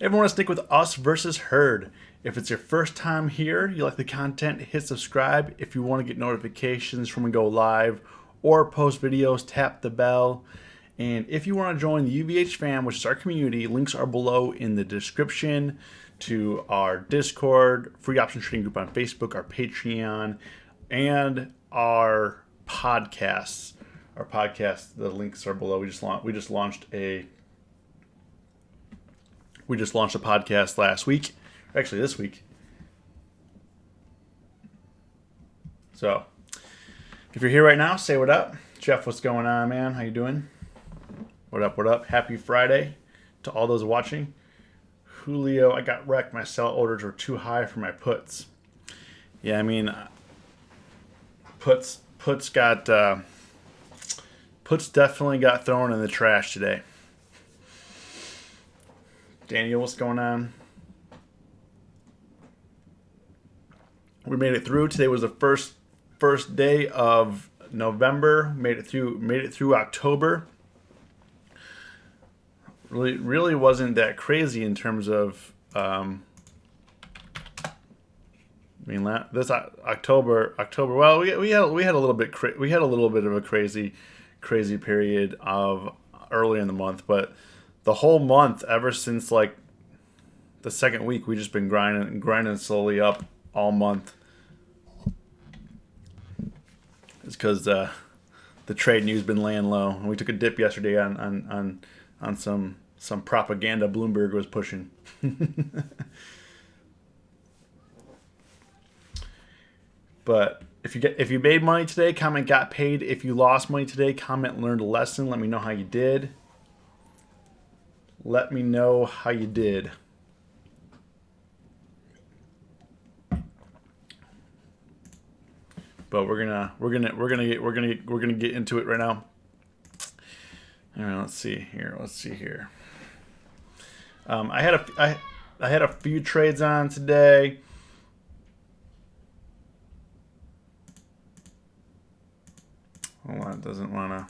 Everyone want to stick with Us versus Herd. If it's your first time here, you like the content, hit subscribe. If you want to get notifications from when we go live or post videos, tap the bell. And if you want to join the UVH fam, which is our community, links are below in the description to our Discord, free option trading group on Facebook, our Patreon, and our podcasts. Our podcast, the links are below. We just launched a podcast last week, actually this week. So, if you're here right now, say what up. Jeff, what's going on, man? How you doing? What up, what up? Happy Friday to all those watching. Julio, I got wrecked. My sell orders were too high for my puts. Yeah, I mean, puts definitely got thrown in the trash today. Daniel, what's going on? We made it through. Today was the first day of November. Made it through October. Really wasn't that crazy in terms of. This October. Well, we had a little bit of a crazy period of early in the month, but the whole month, ever since like the second week, we just been grinding slowly up all month. It's because the trade news been laying low, and we took a dip yesterday on some propaganda Bloomberg was pushing. But if you made money today, comment got paid. If you lost money today, comment learned a lesson. Let me know how you did. Let me know how you did. But we're gonna get into it right now. All right, let's see here. I had a few trades on today. Hold on, it doesn't want to.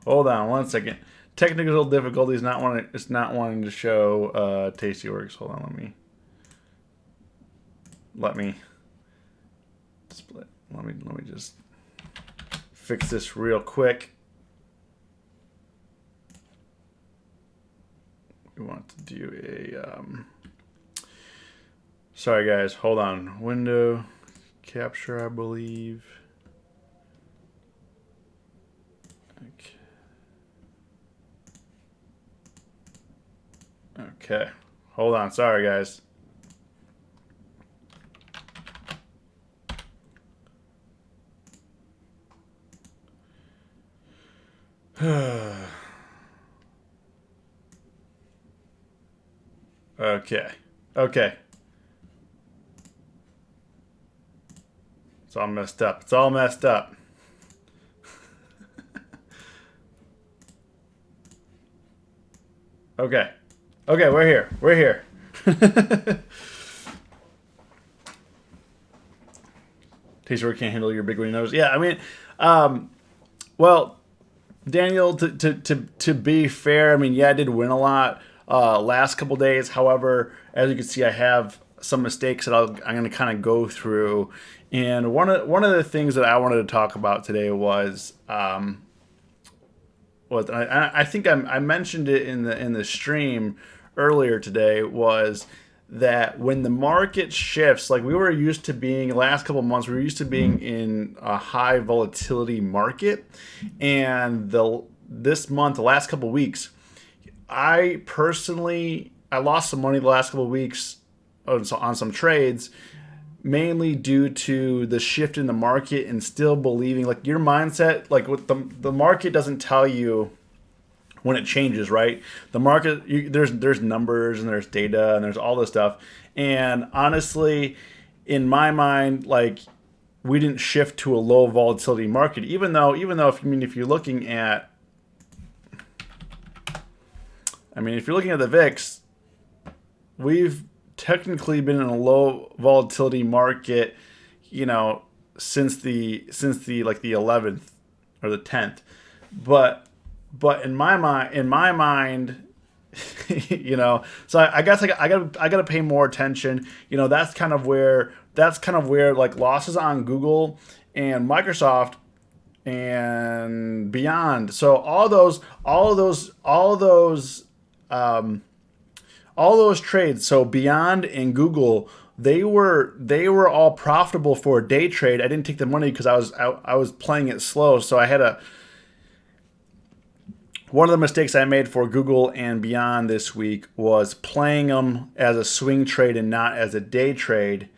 Hold on one second. Technical difficulties. It's not wanting to show Tastyworks. Hold on, let me split. Let me just fix this real quick. We want to do a sorry guys, hold on. Window capture, I believe. Okay. Hold on. Sorry, guys. Okay. It's all messed up. Okay, we're here. Taster can't handle your big windy nose. Yeah, I mean, well, Daniel, to be fair, I mean, yeah, I did win a lot last couple days. However, as you can see, I have some mistakes that I'm going to kind of go through. And one of the things that I wanted to talk about today was I think I mentioned it in the stream earlier today, was that when the market shifts, like we were used to being the last couple of months, we were used to being in a high volatility market, and this month, the last couple of weeks, I lost some money the last couple of weeks on some trades, mainly due to the shift in the market and still believing, like, your mindset, like what the market doesn't tell you when it changes, right? The market, there's numbers and there's data and there's all this stuff. And honestly, in my mind, like, we didn't shift to a low volatility market, even though if you're looking at, if you're looking at the VIX, we've technically been in a low volatility market, since the 11th or the 10th. But in my mind, So I guess I gotta pay more attention. That's kind of where like losses on Google and Microsoft and beyond. So all those trades. So beyond and Google, they were all profitable for a day trade. I didn't take the money because I was playing it slow. So I had a one of the mistakes I made for Google and Beyond this week was playing them as a swing trade and not as a day trade,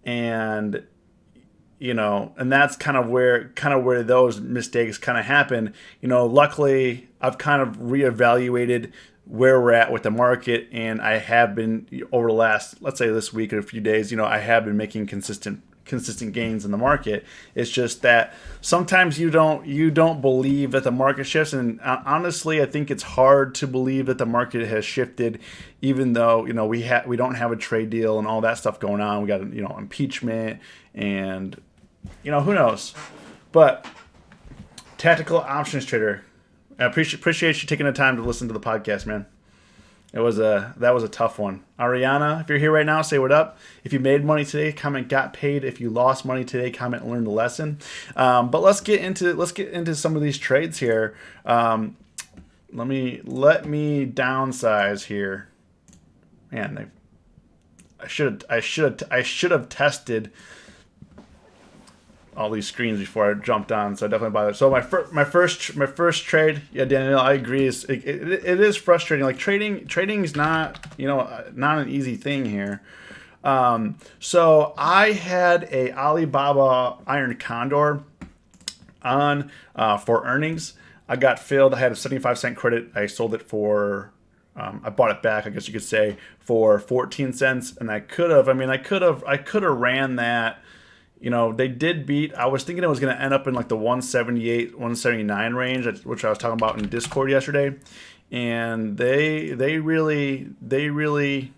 and and that's kind of where those mistakes kind of happen. Luckily, I've kind of reevaluated where we're at with the market, and I have been over the last, let's say this week or a few days, I have been making consistent gains in the market. It's just that sometimes you don't believe that the market shifts, and honestly, I think it's hard to believe that the market has shifted, even though we don't have a trade deal and all that stuff going on. We got impeachment and who knows, but tactical options trader. I appreciate you taking the time to listen to the podcast, man. That was a tough one. Ariana, if you're here right now, say what up. If you made money today, comment got paid. If you lost money today, comment learned the lesson. But let's get into some of these trades here. Let me downsize here. Man, I should have tested all these screens before I jumped on, so I definitely bought it. So my first trade, yeah, Daniel, I agree. It is frustrating. Like trading is not not an easy thing here. So I had a Alibaba Iron Condor on for earnings. I got filled. I had a 75-cent credit. I sold it for. I bought it back, I guess you could say, for 14 cents, and I could have ran that. They did beat. I was thinking it was going to end up in like the 178, 179 range, which I was talking about in Discord yesterday, and they really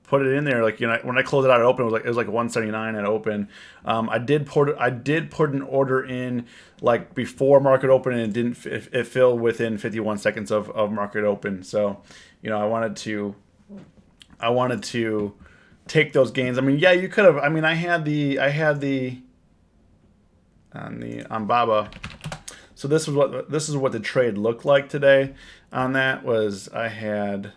put it in there. Like when I closed it out at open, it was like 179 at open. I did put an order in like before market open, and it filled within 51 seconds of market open. So I wanted to take those gains. I mean, yeah, you could have. I mean, I had the on Baba. So this is what the trade looked like today. On that was I had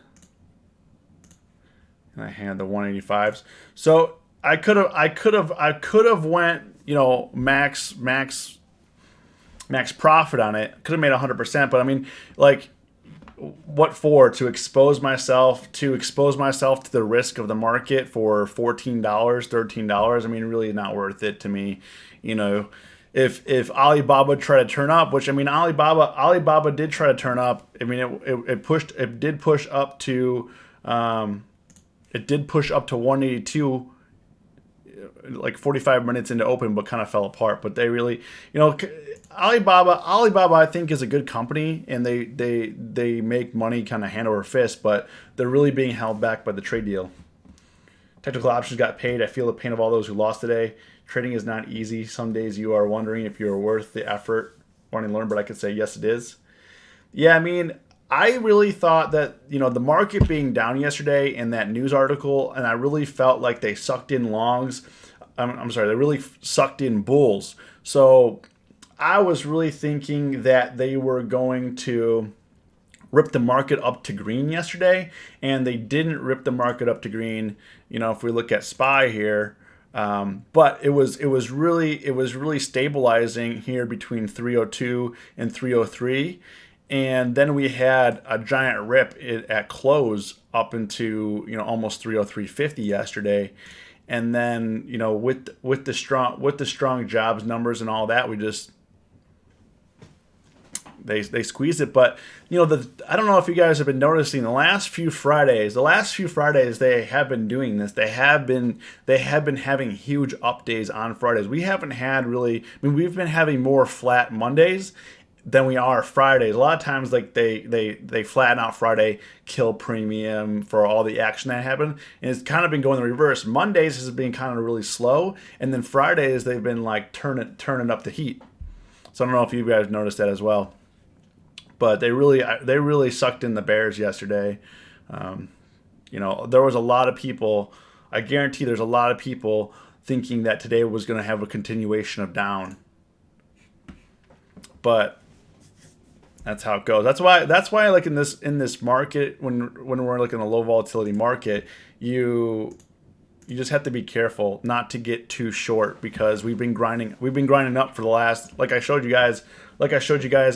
the 185s. So I could have went max profit on it. Could have made 100%, but I mean, like, what for? To expose myself to the risk of the market for $14, $13. I mean, really not worth it to me. If Alibaba tried to turn up, which I mean, Alibaba did try to turn up. I mean, it did push up to 182 like 45 minutes into open, but kind of fell apart. But they really, Alibaba, I think, is a good company, and they make money kind of hand over fist, but they're really being held back by the trade deal. Technical options got paid. I feel the pain of all those who lost today. Trading is not easy. Some days you are wondering if you're worth the effort, wanting to learn, but I could say yes, it is. Yeah, I mean, I really thought that, the market being down yesterday in that news article, and I really felt like they sucked in longs. I'm sorry, they really sucked in bulls. So I was really thinking that they were going to rip the market up to green yesterday, and they didn't rip the market up to green. If we look at SPY here, but it was really stabilizing here between 302 and 303. And then we had a giant rip at close up into almost 303.50 yesterday, and then with the strong jobs numbers and all that, we just they squeezed it. But I don't know if you guys have been noticing the last few Fridays they have been doing this. They have been having huge up days on Fridays. We haven't had really. I mean, we've been having more flat Mondays than we are Fridays. A lot of times, like they flatten out Friday, kill premium for all the action that happened, and it's kind of been going the reverse. Mondays has been kind of really slow, and then Fridays they've been like turning up the heat. So I don't know if you guys noticed that as well. but they really sucked in the Bears yesterday. There was a lot of people. I guarantee there's a lot of people thinking that today was going to have a continuation of down, but that's how it goes. That's why like in this market, when we're like in a low volatility market, you just have to be careful not to get too short, because we've been grinding up for the last, like I showed you guys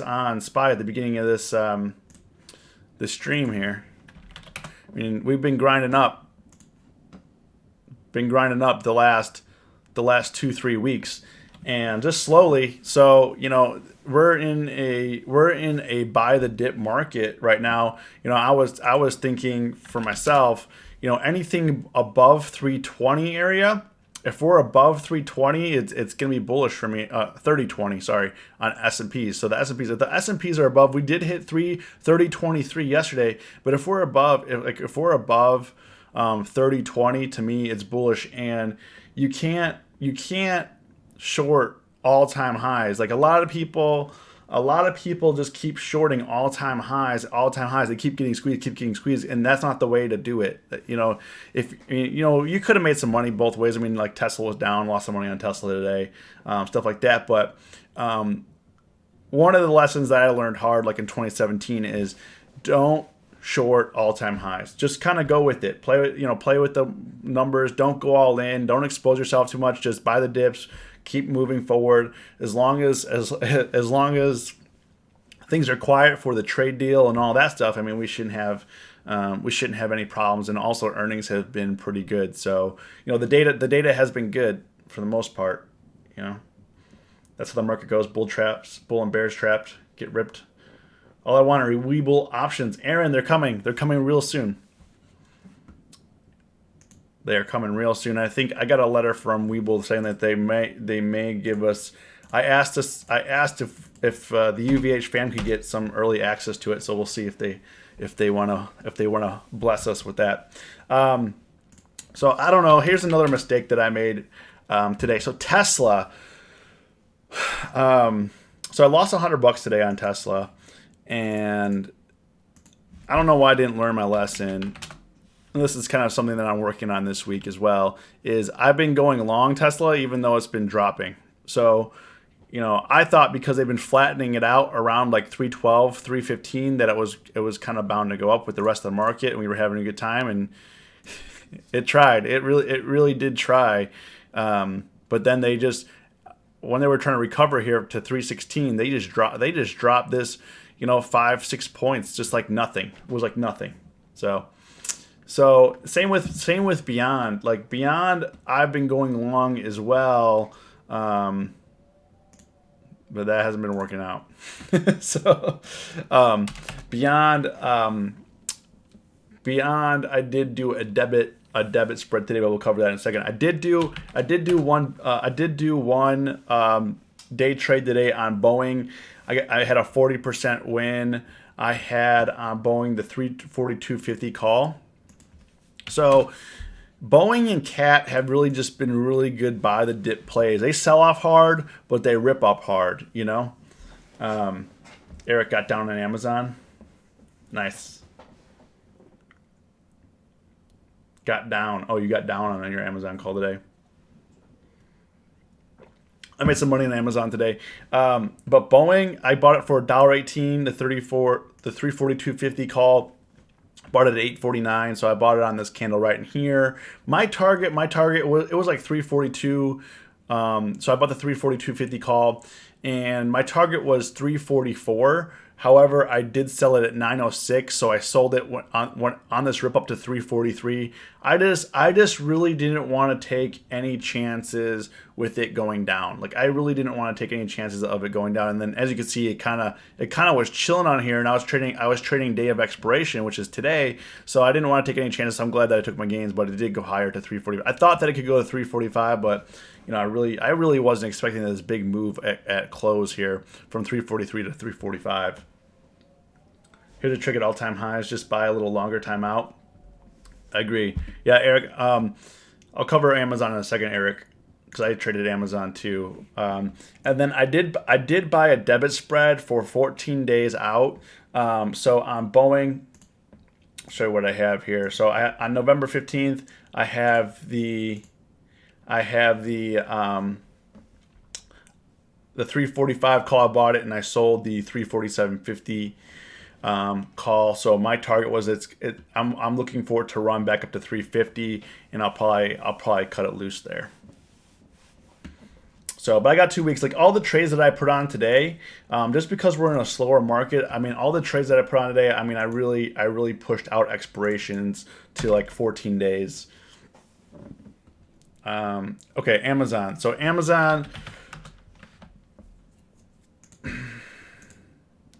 on SPY at the beginning of this stream here. I mean, we've been grinding up the last 2-3 weeks, and just slowly. So we're in a buy the dip market right now. I was thinking for myself, anything above 320 area. If we're above 320, it's going to be bullish for me. 3020, sorry, on S&Ps. So the S&Ps, if the S&Ps are above, we did hit 3023 yesterday. But if we're above, 3020, to me, it's bullish, and you can't short all-time highs. Like a lot of people just keep shorting all-time highs. They keep getting squeezed, and that's not the way to do it. If you could have made some money both ways. I mean, like Tesla was down, lost some money on Tesla today, stuff like that. But one of the lessons that I learned hard, like in 2017, is don't short all-time highs. Just kind of go with it. Play with the numbers. Don't go all in. Don't expose yourself too much. Just buy the dips. Keep moving forward. As long as things are quiet for the trade deal and all that stuff, I mean, we shouldn't have any problems. And also, earnings have been pretty good. So the data has been good for the most part. That's how the market goes. Bull and bears trapped, get ripped. All I want are Webull options. Aaron, they're coming. They're coming real soon. They are coming real soon. I think I got a letter from Webull saying that they may give us. I asked if the UVH fam could get some early access to it. So we'll see if they wanna bless us with that. So I don't know. Here's another mistake that I made today. So Tesla. So I lost $100 today on Tesla, and I don't know why I didn't learn my lesson. And this is kind of something that I'm working on this week as well, is I've been going long Tesla even though it's been dropping. So, I thought because they've been flattening it out around like 312, 315 that it was kind of bound to go up with the rest of the market, and we were having a good time, and it tried. It really did try. But then when they were trying to recover here to 316, they just dropped this, 5-6 points just like nothing. It was like nothing. So same with Beyond. Like Beyond, I've been going long as well, but that hasn't been working out. So Beyond, I did do a debit spread today, but we'll cover that in a second. I did do one day trade today on Boeing. I had a 40% win. I had on Boeing the 342.50 call. So Boeing and Cat have really just been really good buy the dip plays. They sell off hard, but they rip up hard, Eric got down on Amazon. Nice. Got down. Oh, you got down on your Amazon call today. I made some money on Amazon today. But Boeing, I bought it for $1.18, the 342.50 call. Bought it at $8.49, so I bought it on this candle right in here. My target was like 342. So I bought the 342.50 call, and my target was 344. However, I did sell it at 906, so I sold it on this rip up to 343. I just really didn't want to take any chances with it going down. Like I really didn't want to take any chances of it going down. And then as you can see, it kind of was chilling on here, and I was trading day of expiration, which is today. So I didn't want to take any chances. So I'm glad that I took my gains, but it did go higher to 340. I thought that it could go to 345, but I really wasn't expecting this big move at close here from 343 to 345. Here's a trick at all-time highs. Just buy a little longer time out. I agree. Yeah, Eric. I'll cover Amazon in a second, Eric. because I traded Amazon too. And then I did buy a debit spread for 14 days out. So on Boeing, I'll show you what I have here. So on November 15th, I have the 345 call. I bought it and I sold the 347.50 call. So my target was I'm looking for it to run back up to 350, and I'll probably cut it loose there. So, but I got 2 weeks. Like all the trades that I put on today, just because we're in a slower market. I mean, all the trades that I put on today. I mean, I really pushed out expirations to like 14 days. Okay, Amazon. So Amazon.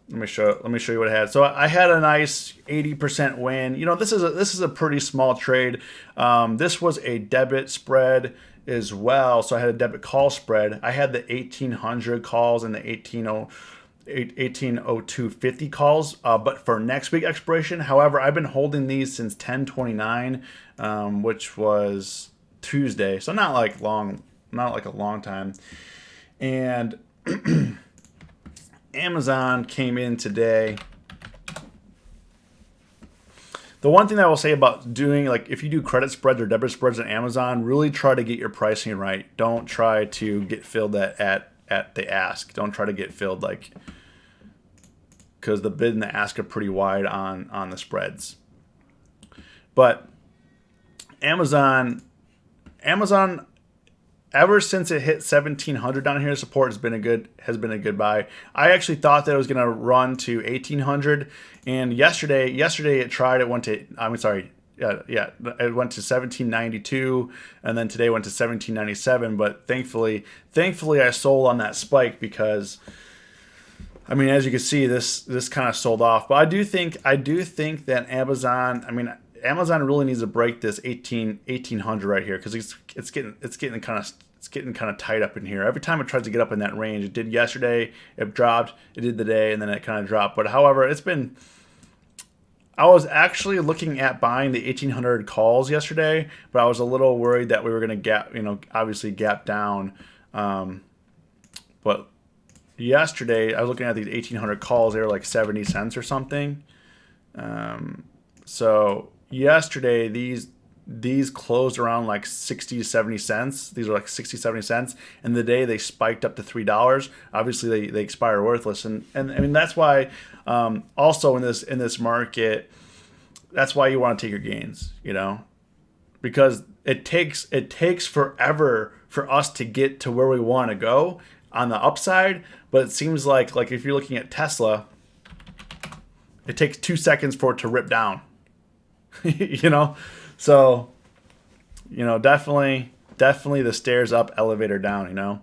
Let me show you what I had. So I had a nice 80% win. You know, this is a pretty small trade. This was a debit spread as well. So I had a debit call spread. I had the 1800 calls and the 180250 calls, but for next week expiration. However, I've been holding these since 1029, which was Tuesday. So not like a long time. And Amazon came in today. The one thing that I will say about doing, like, if you do credit spreads or debit spreads on Amazon, really try to get your pricing right. Don't try to get filled at the ask. Don't try to get filled because the bid and the ask are pretty wide on the spreads. But Amazon, ever since it hit 1700 down here, support has been a good buy. I actually thought that it was going to run to 1800, and yesterday it tried. It went to it went to 1792, and then today went to 1797. But thankfully I sold on that spike because, I mean, as you can see, this kind of sold off. But I do think that Amazon really needs to break this 1800 right here, because it's getting kind of tight up in here. Every time it tries to get up in that range, it did yesterday, it dropped, it did today, and then it kind of dropped. But however, I was actually looking at buying the 1800 calls yesterday, but I was a little worried that we were going to obviously gap down. But yesterday I was looking at these 1800 calls. They were like 70 cents or something. So yesterday these closed around like 60 70 cents. These are like 60 70 cents, and the day they spiked up to $3. Obviously they expire worthless, and I mean, that's why also in this market, that's why you want to take your gains, because it takes forever for us to get to where we want to go on the upside. But it seems like if you're looking at Tesla, it takes 2 seconds for it to rip down. So, definitely the stairs up, elevator down, I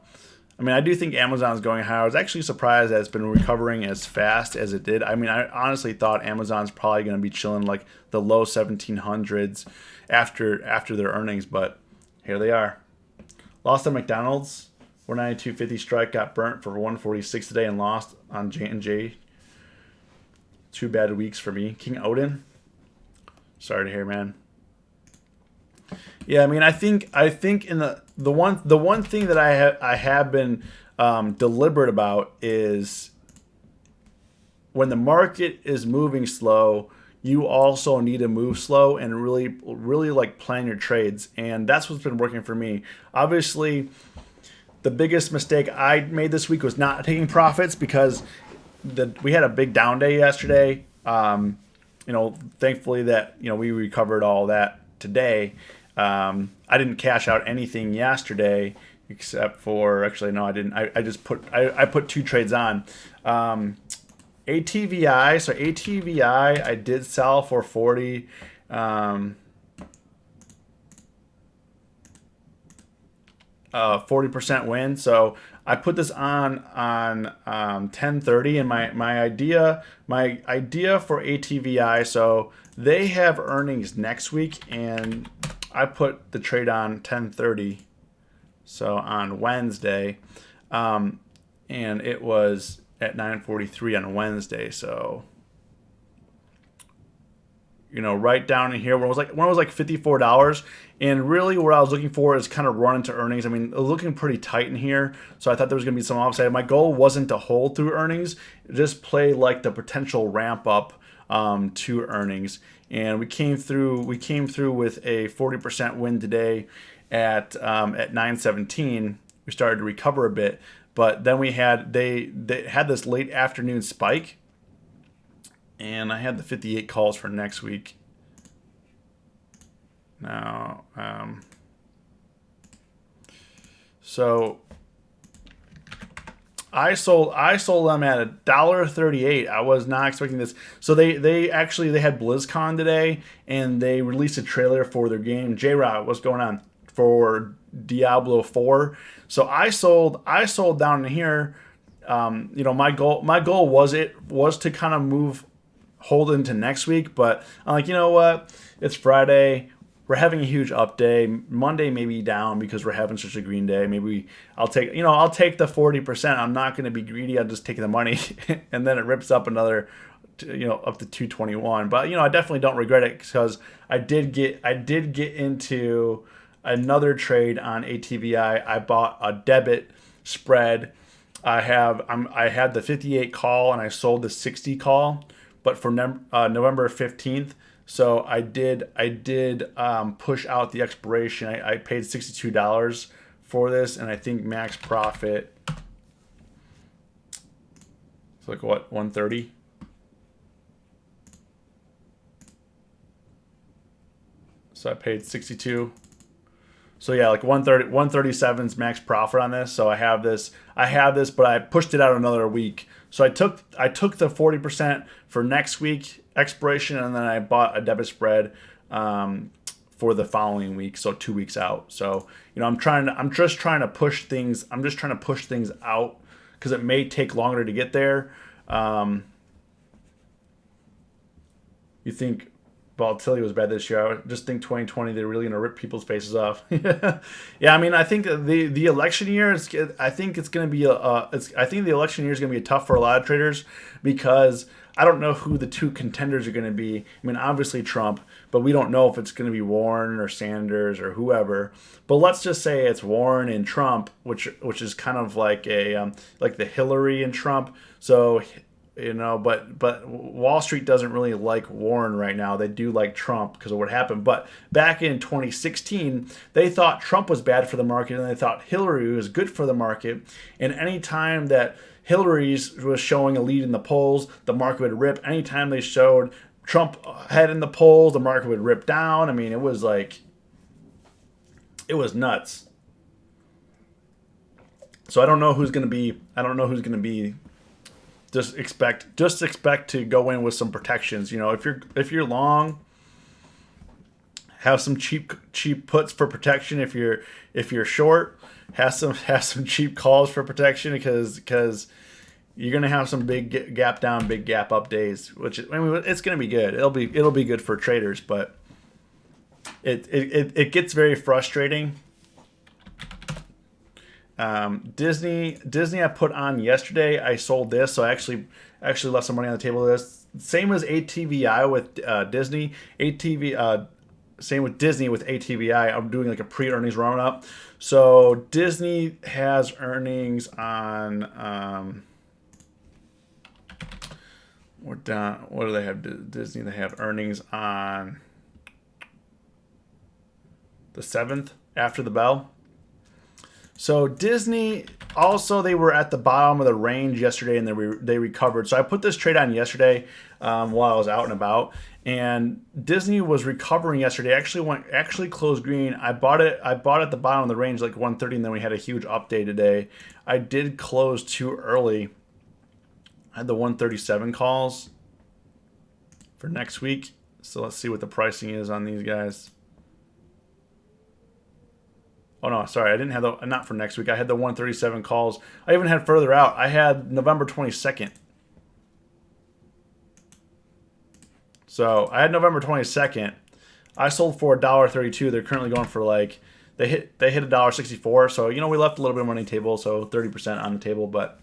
mean, I do think Amazon's going higher. I was actually surprised that it's been recovering as fast as it did. I mean, I honestly thought Amazon's probably going to be chilling like the low 1700s after their earnings, but here they are. Lost on McDonald's. 492.50 strike, got burnt for 146 today and lost on J&J. 2 bad weeks for me. King Odin. Sorry to hear, man. Yeah, I mean, I think in the one thing that I have been deliberate about is when the market is moving slow, you also need to move slow and really like plan your trades, and that's what's been working for me. Obviously, the biggest mistake I made this week was not taking profits, because we had a big down day yesterday. Thankfully that we recovered all that today. I didn't cash out anything yesterday, except for, actually no, I didn't. I put 2 trades on. ATVI. So ATVI, I did sell for 40. 40% win. So I put this on 10:30, and my idea for ATVI. So they have earnings next week, and I put the trade on 10:30. So on Wednesday, and it was at 9:43 on Wednesday. So right down in here when it was like $54. And really what I was looking for is kind of run into earnings. I mean, it was looking pretty tight in here, so I thought there was going to be some upside. My goal wasn't to hold through earnings, just play like the potential ramp up to earnings. And we came through with a 40% win today at 917. We started to recover a bit, but then they had this late afternoon spike, and I had the 58 calls for next week. Now, so I sold them at $1.38. I was not expecting this. So they had BlizzCon today, and they released a trailer for their game. J-Rod, what's going on for Diablo 4? So I sold down in here. My goal was to kind of hold into next week, but I'm like, you know what? It's Friday. We're having a huge up day. Monday may be down because we're having such a green day. Maybe I'll take the 40%. I'm not going to be greedy. I'll just take the money, and then it rips up another, up to 221. But I definitely don't regret it because I did get into another trade on ATVI. I bought a debit spread. I had the 58 call and I sold the 60 call, but for November 15th. So I did push out the expiration. I paid $62 for this, and I think max profit. It's like what, 130? So I paid 62. So yeah, like 137's max profit on this. So I have this, but I pushed it out another week. So I took the 40% for next week expiration, and then I bought a debit spread for the following week, so 2 weeks out. So I'm just trying to push things out because it may take longer to get there. You think volatility was bad this year? I just think 2020 they're really gonna rip people's faces off. Yeah, I mean, I think the election year is. I think it's gonna be I think the election year is gonna be tough for a lot of traders because I don't know who the two contenders are gonna be. I mean, obviously Trump, but we don't know if it's gonna be Warren or Sanders or whoever. But let's just say it's Warren and Trump, which is kind of like like the Hillary and Trump. So. But Wall Street doesn't really like Warren right now. They do like Trump because of what happened. But back in 2016, they thought Trump was bad for the market, and they thought Hillary was good for the market. And any time that Hillary was showing a lead in the polls, the market would rip. Anytime they showed Trump ahead in the polls, the market would rip down. I mean, it was nuts. So I don't know who's going to be. Just expect to go in with some protections. If you're long, have some cheap puts for protection. If you're short, have some cheap calls for protection because you're gonna have some big gap down, big gap up days. Which it's gonna be good. It'll be good for traders, but it gets very frustrating. Disney I put on yesterday. I sold this, so I actually left some money on the table with this. Same as ATVI with Disney. Same with Disney with ATVI. I'm doing like a pre-earnings run-up. So Disney has earnings on what do they have? Disney, they have earnings on the 7th after the bell. So Disney, also they were at the bottom of the range yesterday, and they recovered. So I put this trade on yesterday while I was out and about, and Disney was recovering yesterday. Actually closed green. I bought it at the bottom of the range, like 130, and then we had a huge update today. I did close too early. I had the 137 calls for next week. So let's see what the pricing is on these guys. Oh no, sorry, I didn't have not for next week. I had the 137 calls. I even had further out. I had November 22nd. So I had November 22nd. I sold for $1.32. They're currently going for they hit $1.64. So we left a little bit of money on the table, so 30% on the table. But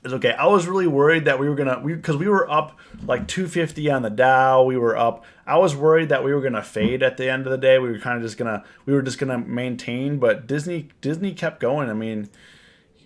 is okay. I was really worried that because we were up like 250 on the Dow. We were up. I was worried that we were gonna fade at the end of the day. We were just gonna maintain. But Disney kept going. I mean,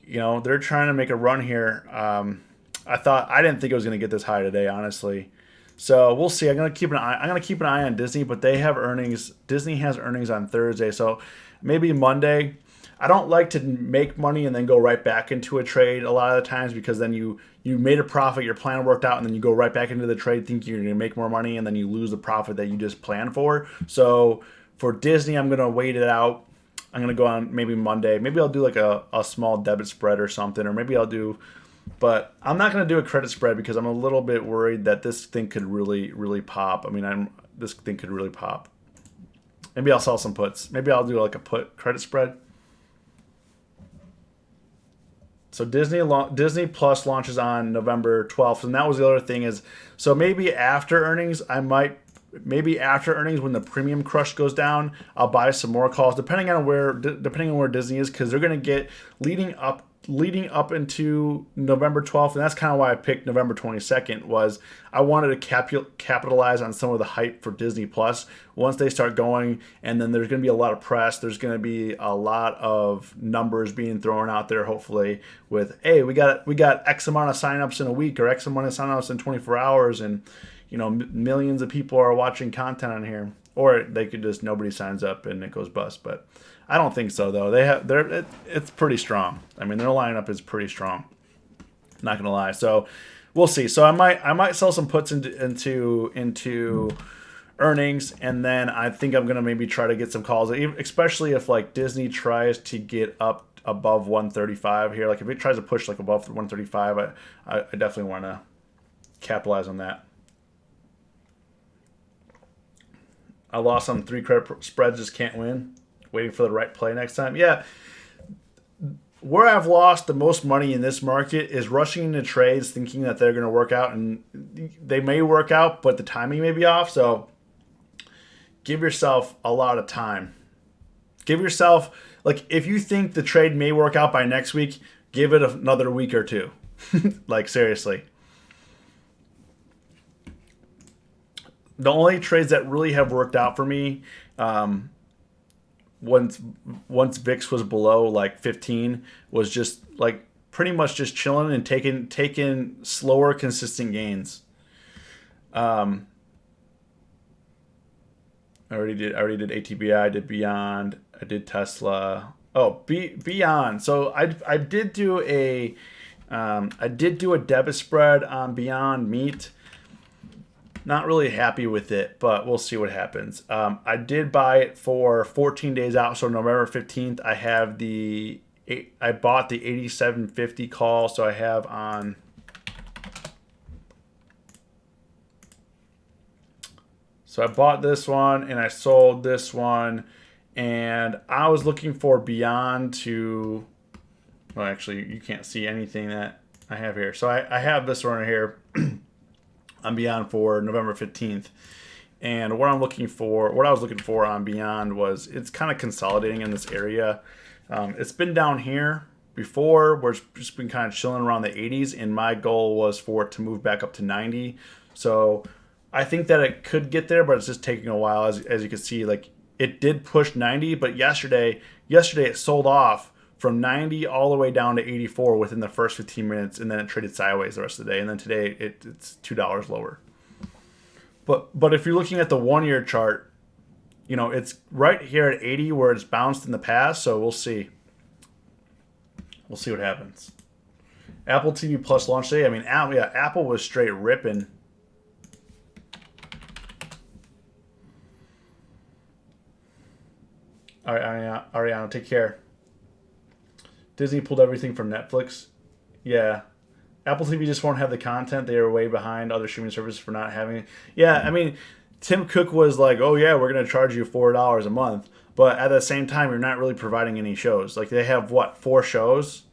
they're trying to make a run here. I didn't think it was gonna get this high today, honestly. So we'll see. I'm gonna keep an eye on Disney, but they have earnings. Disney has earnings on Thursday, so maybe Monday. I don't like to make money and then go right back into a trade a lot of the times, because then you made a profit, your plan worked out, and then you go right back into the trade thinking you're going to make more money, and then you lose the profit that you just planned for. So for Disney, I'm going to wait it out. I'm going to go on maybe Monday. Maybe I'll do like a small debit spread or something, or maybe I'll do, but I'm not going to do a credit spread because I'm a little bit worried that this thing could really, really pop. I mean, this thing could really pop. Maybe I'll sell some puts. Maybe I'll do like a put credit spread. So Disney Plus launches on November 12th, and that was the other thing is, so maybe after earnings, when the premium crush goes down, I'll buy some more calls depending on where Disney is, because they're going to get leading up into November 12th, and that's kind of why I picked November 22nd. Was I wanted to capitalize on some of the hype for Disney Plus once they start going, and then there's going to be a lot of press. There's going to be a lot of numbers being thrown out there, hopefully, with, hey, we got X amount of signups in a week or X amount of signups in 24 hours, and millions of people are watching content on here. Or they could just, nobody signs up and it goes bust. But I don't think so, though. It's pretty strong. I mean, their lineup is pretty strong. Not gonna lie. So we'll see. So I might sell some puts into earnings, and then I think I'm gonna maybe try to get some calls, especially if like Disney tries to get up above 135 here. Like if it tries to push like above 135, I definitely want to capitalize on that. I lost on 3 credit spreads, just can't win. Waiting for the right play next time. Yeah. Where I've lost the most money in this market is rushing into trades thinking that they're going to work out, and they may work out, but the timing may be off. So give yourself a lot of time. Give yourself, like, if you think the trade may work out by next week, give it another week or two. Like, seriously. The only trades that really have worked out for me, once VIX was below like 15, was just like pretty much just chilling and taking slower, consistent gains. I already did ATBI, I did Beyond, I did Tesla. Oh, Beyond. So I did do a debit spread on Beyond Meat. Not really happy with it, but we'll see what happens. I did buy it for 14 days out, so November 15th. I bought the 87.50 call, so I have on. So I bought this one and I sold this one, and I was looking for Beyond to. Well, actually, you can't see anything that I have here. So I have this one right here. On Beyond for November 15th. And what I was looking for on Beyond was, it's kind of consolidating in this area. It's been down here before, where it's just been kind of chilling around the 80s, and my goal was for it to move back up to 90. So I think that it could get there, but it's just taking a while. As you can see, like, it did push 90, but yesterday it sold off from 90 all the way down to 84 within the first 15 minutes, and then it traded sideways the rest of the day. And then today it's $2 lower. But if you're looking at the 1 year chart, it's right here at 80 where it's bounced in the past. So we'll see. We'll see what happens. Apple TV Plus launch day. I mean, Apple was straight ripping. All right, Ariana, take care. Disney pulled everything from Netflix. Yeah. Apple TV just won't have the content. They are way behind other streaming services for not having it. Yeah, I mean, Tim Cook was like, oh, yeah, we're going to charge you $4 a month. But at the same time, you're not really providing any shows. Like, they have, 4 shows?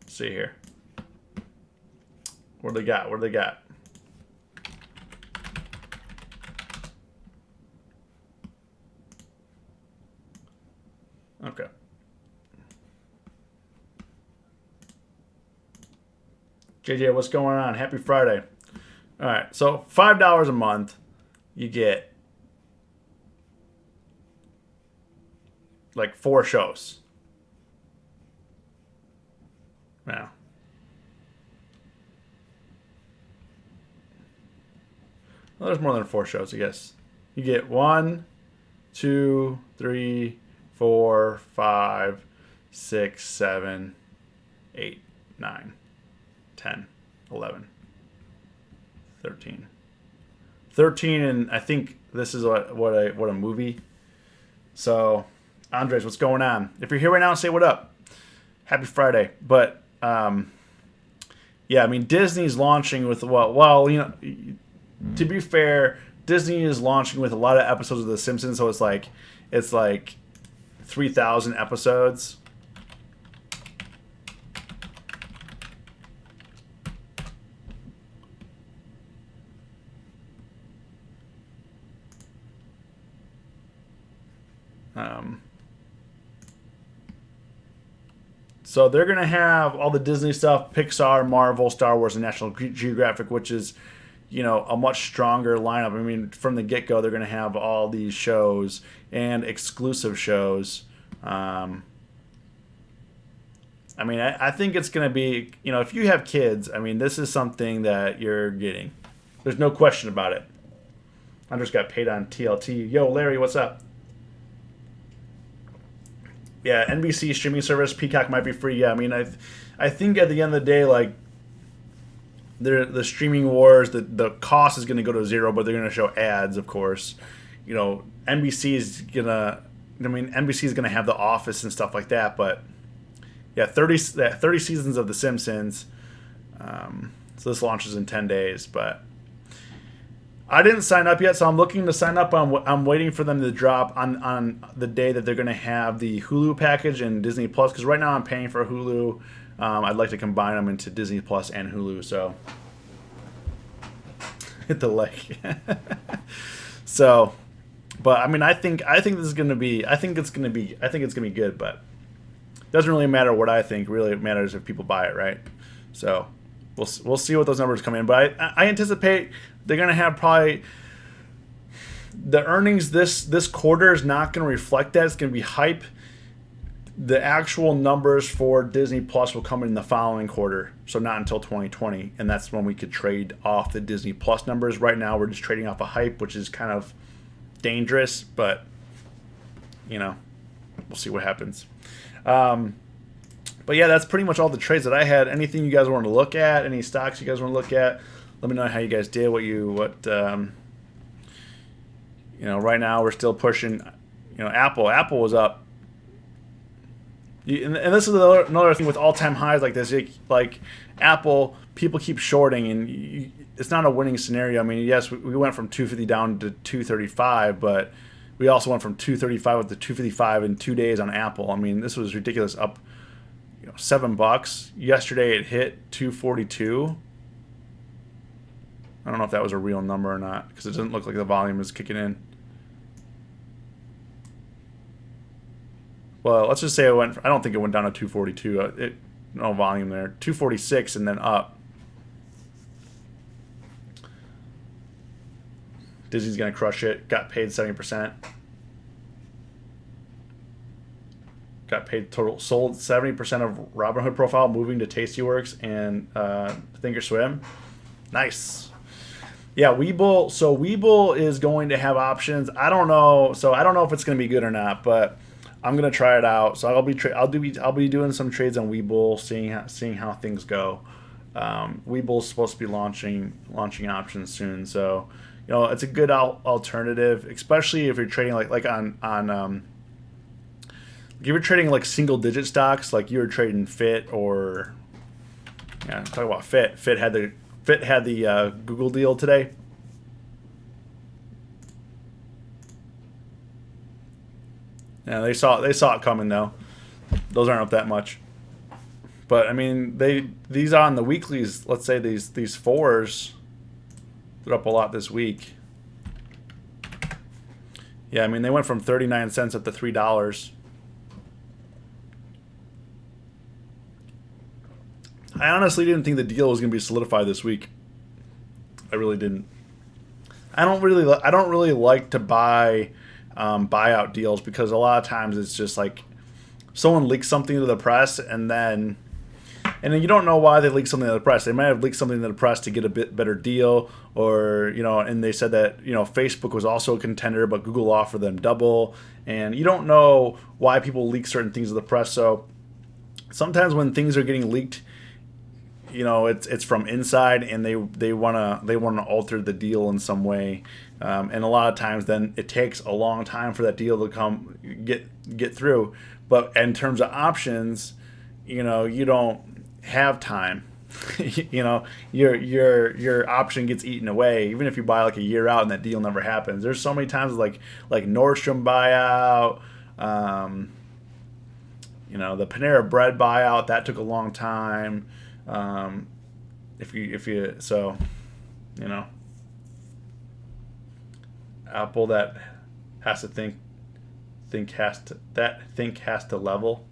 Let's see here. What do they got? Okay. JJ, what's going on? Happy Friday. All right, so $5 a month, you get like 4 shows. Now, well, there's more than 4 shows, I guess. You get 1, 2, 3, 4, 5, 6, 7, 8, 9, 10, 11, 13. 13, and I think this is what a movie. So, Andres, what's going on? If you're here right now, say what up. Happy Friday. But yeah, I mean, Disney's launching with well, you know, to be fair, Disney is launching with a lot of episodes of The Simpsons, so it's like 3,000 episodes. So they're going to have all the Disney stuff, Pixar, Marvel, Star Wars, and National Geographic, which is, you know, a much stronger lineup. I mean, from the get-go, they're going to have all these shows and exclusive shows. I mean, I think it's going to be, you know, if you have kids, I mean, this is something that you're getting. There's no question about it. I just got paid on TLT. Yo, Larry, what's up? Yeah, NBC streaming service, Peacock might be free. Yeah, I mean, I think at the end of the day, like, the streaming wars, the cost is going to go to zero, but they're going to show ads, of course. You know, NBC is going to have The Office and stuff like that, but yeah, 30 seasons of The Simpsons. So this launches in 10 days, but I didn't sign up yet, so I'm looking to sign up. I'm waiting for them to drop on the day that they're going to have the Hulu package and Disney Plus, because right now I'm paying for Hulu. I'd like to combine them into Disney Plus and Hulu, so hit the like. So, but I mean, I think this is going to be. I think it's going to be good, but it doesn't really matter what I think. Really, it matters if people buy it, right? So we'll see what those numbers come in, but I anticipate they're going to have probably the earnings this quarter is not going to reflect that. It's going to be hype. The actual numbers for Disney Plus will come in the following quarter, so not until 2020, and that's when we could trade off the Disney Plus numbers. Right now, we're just trading off a hype, which is kind of dangerous, but you know, we'll see what happens. But yeah, that's pretty much all the trades that I had. Anything you guys want to look at? Any stocks you guys want to look at? Let me know how you guys did. You know, right now we're still pushing. You know, Apple was up. And this is another thing with all-time highs like this. Like Apple, people keep shorting, and it's not a winning scenario. I mean, yes, we went from 250 down to 235, but we also went from 235 up to 255 in 2 days on Apple. I mean, this was ridiculous. Up, you know, $7. Yesterday it hit 242. I don't know if that was a real number or not, because it doesn't look like the volume is kicking in. Well, let's just say it went. I don't think it went down to 242. No volume there. 246 and then up. Disney's gonna crush it. Got paid 70%. Got paid total. Sold 70% of Robinhood profile, moving to Tastyworks and Thinkorswim. Nice. Yeah, Webull. So Webull is going to have options. I don't know. So I don't know if it's going to be good or not, but I'm going to try it out. So I'll be doing some trades on Webull, seeing how things go. Webull's supposed to be launching options soon, so you know it's a good alternative, especially if you're trading like on if you're trading like single digit stocks, like you were trading Fit or talk about Fit. Fit had the Google deal today. Yeah, they saw it coming though. Those aren't up that much. But I mean, these on the weeklies. Let's say these fours, they're up a lot this week. Yeah, I mean they went from 39 cents up to $3. I honestly didn't think the deal was going to be solidified this week. I really didn't. I don't really like to buy buyout deals because a lot of times it's just like someone leaks something to the press and then you don't know why they leaked something to the press. They might have leaked something to the press to get a bit better deal, or and they said that Facebook was also a contender, but Google offered them double, and you don't know why people leak certain things to the press. So sometimes when things are getting leaked, it's from inside, and they wanna alter the deal in some way, and a lot of times then it takes a long time for that deal to get through. But in terms of options, you don't have time. Your option gets eaten away, even if you buy like a year out and that deal never happens. There's so many times like Nordstrom buyout, the Panera Bread buyout that took a long time. Apple that has to that thing has to level.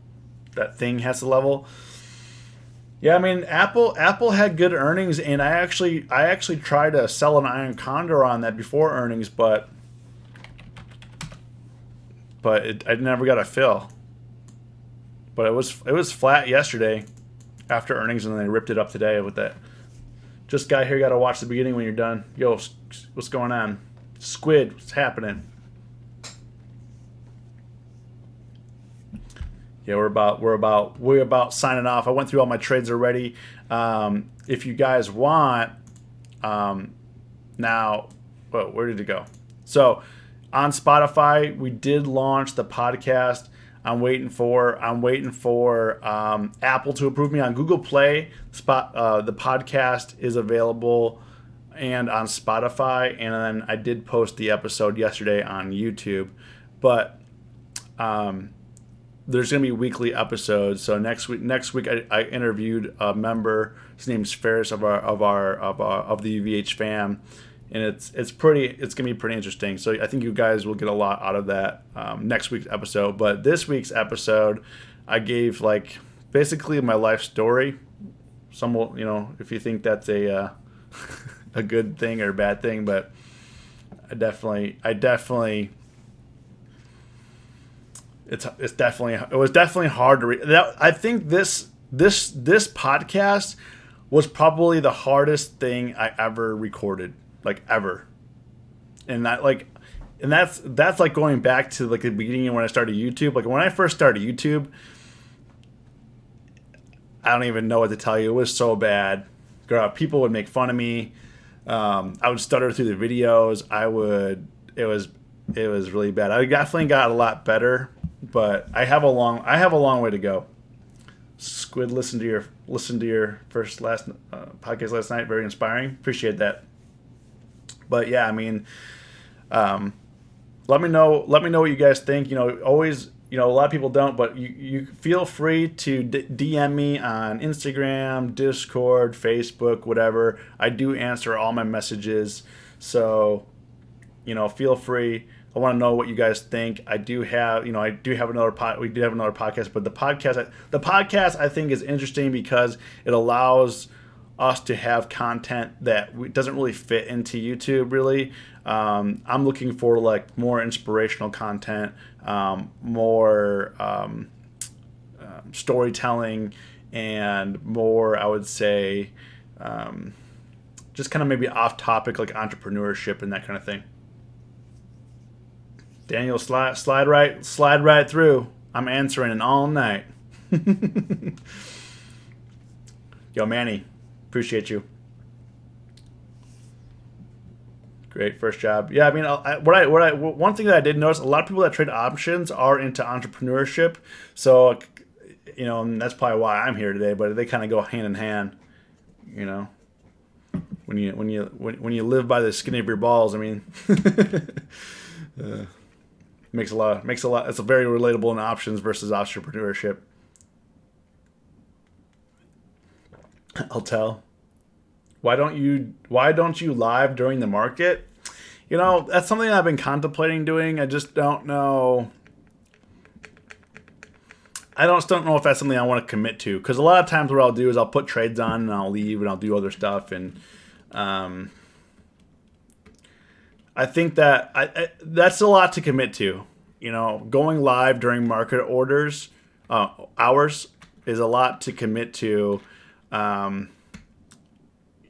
Yeah, I mean Apple had good earnings, and I actually tried to sell an iron condor on that before earnings, but I never got a fill. But it was flat yesterday after earnings, and then they ripped it up today with that. Just guy here got to watch the beginning when you're done. Yo, what's going on? Squid, what's happening? Yeah, we're about signing off. I went through all my trades already. If you guys want, now, where did it go? So on Spotify, we did launch the podcast. I'm waiting for Apple to approve me. On Google Play. The podcast is available, and on Spotify. And then I did post the episode yesterday on YouTube, but there's going to be weekly episodes. So next week I interviewed a member. His name's Ferris of the UVH fam, and it's going to be pretty interesting. So I think you guys will get a lot out of that next week's episode. But this week's episode, I gave basically my life story. Some will, if you think that's a a good thing or a bad thing, but I definitely. It was definitely hard to read. I think this podcast was probably the hardest thing I ever recorded, ever. And that's like going back to the beginning when I started YouTube. When I first started YouTube, I don't even know what to tell you. It was so bad. People would make fun of me. I would stutter through the videos. It was really bad. I definitely got a lot better. But I have a long way to go. Squid, listen to your last podcast last night. Very inspiring. Appreciate that. But yeah, I mean, let me know what you guys think. Always, a lot of people don't, but you feel free to DM me on Instagram, Discord, Facebook, whatever. I do answer all my messages, so feel free. I want to know what you guys think. We do have another podcast, but the podcast I think is interesting because it allows us to have content that doesn't really fit into YouTube really. I'm looking for more inspirational content, more storytelling, and more, I would say, just kind of maybe off topic, like entrepreneurship and that kind of thing. Daniel, slide right through. I'm answering all night. Yo, Manny, appreciate you. Great first job. Yeah, I mean, one thing that I did notice, a lot of people that trade options are into entrepreneurship. So, and that's probably why I'm here today. But they kind of go hand in hand. When you live by the skin of your balls, I mean. Makes a lot. It's a very relatable in options versus entrepreneurship. I'll tell. Why don't you live during the market? That's something I've been contemplating doing. I just don't know. I don't know if that's something I want to commit to, because a lot of times what I'll do is I'll put trades on and I'll leave and I'll do other stuff, and um, I think that that's a lot to commit to. You know, going live during market orders hours is a lot to commit to. Um,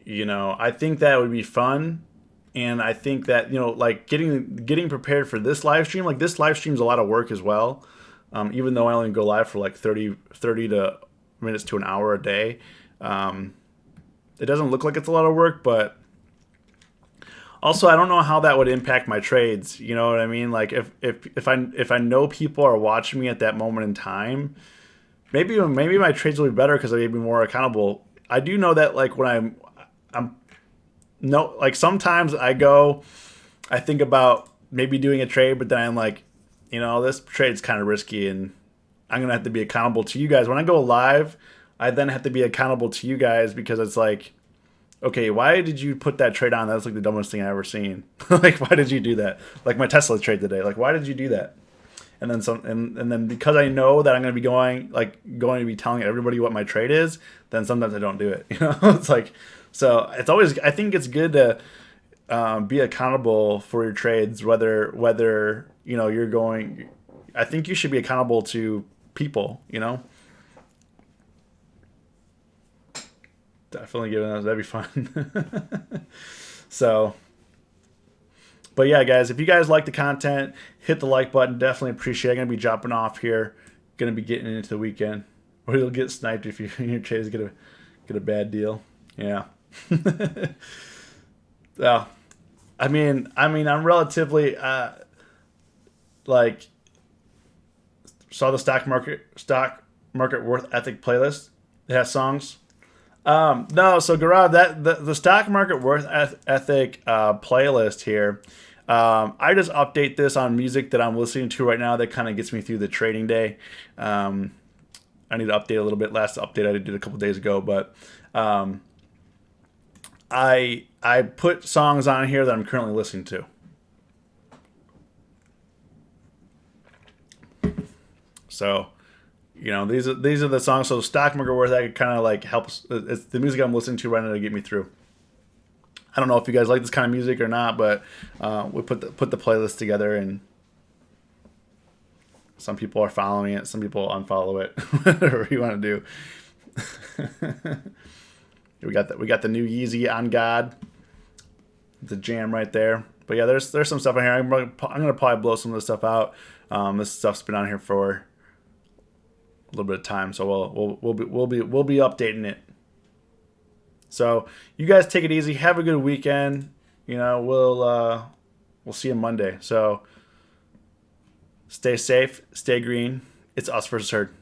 you know, I think that would be fun, and I think that, you know, like getting prepared for this live stream, like this live stream is a lot of work as well. Even though I only go live for like 30 to minutes to an hour a day, um, it doesn't look like it's a lot of work, but also I don't know how that would impact my trades. You know what I mean? Like if I know people are watching me at that moment in time, maybe my trades will be better because I'll be more accountable. I do know that, like, when I'm no, like, sometimes I think about maybe doing a trade, but then I'm like, you know, this trade's kind of risky, and I'm gonna have to be accountable to you guys when I go live. I then have to be accountable to you guys, because it's like, okay, why did you put that trade on? That's like the dumbest thing I've ever seen. Like, why did you do that? Like my Tesla trade today. Like, why did you do that? And then some, and then because I know that I'm going to be going to be telling everybody what my trade is, then sometimes I don't do it. You know, it's like, so it's always, I think it's good to be accountable for your trades, whether you know you're going. I think you should be accountable to people. You know, definitely giving those. That'd be fun. So. But yeah, guys, if you guys like the content, hit the like button. Definitely appreciate it. I'm going to be dropping off here. Going to be getting into the weekend. Or you'll get sniped if your trades get a bad deal. Yeah. Well, I'm relatively like, saw the stock market worth ethic playlist. It has songs. No, so Gaurav, that the stock market worth ethic playlist here. I just update this on music that I'm listening to right now that kind of gets me through the trading day. I need to update a little bit. Last update I did a couple days ago, but I put songs on here that I'm currently listening to. So, you know, these are the songs. So stock market worth that kind of like helps. It's the music I'm listening to right now to get me through. I don't know if you guys like this kind of music or not, but we put the playlist together, and some people are following it, some people unfollow it, whatever you want to do. we got the new Yeezy On God, the jam right there. But yeah, there's some stuff in here. I'm gonna probably blow some of this stuff out. This stuff's been on here for a little bit of time, so we'll be updating it. So you guys take it easy. Have a good weekend. You know, we'll see you Monday. So stay safe, stay green. It's us versus herd.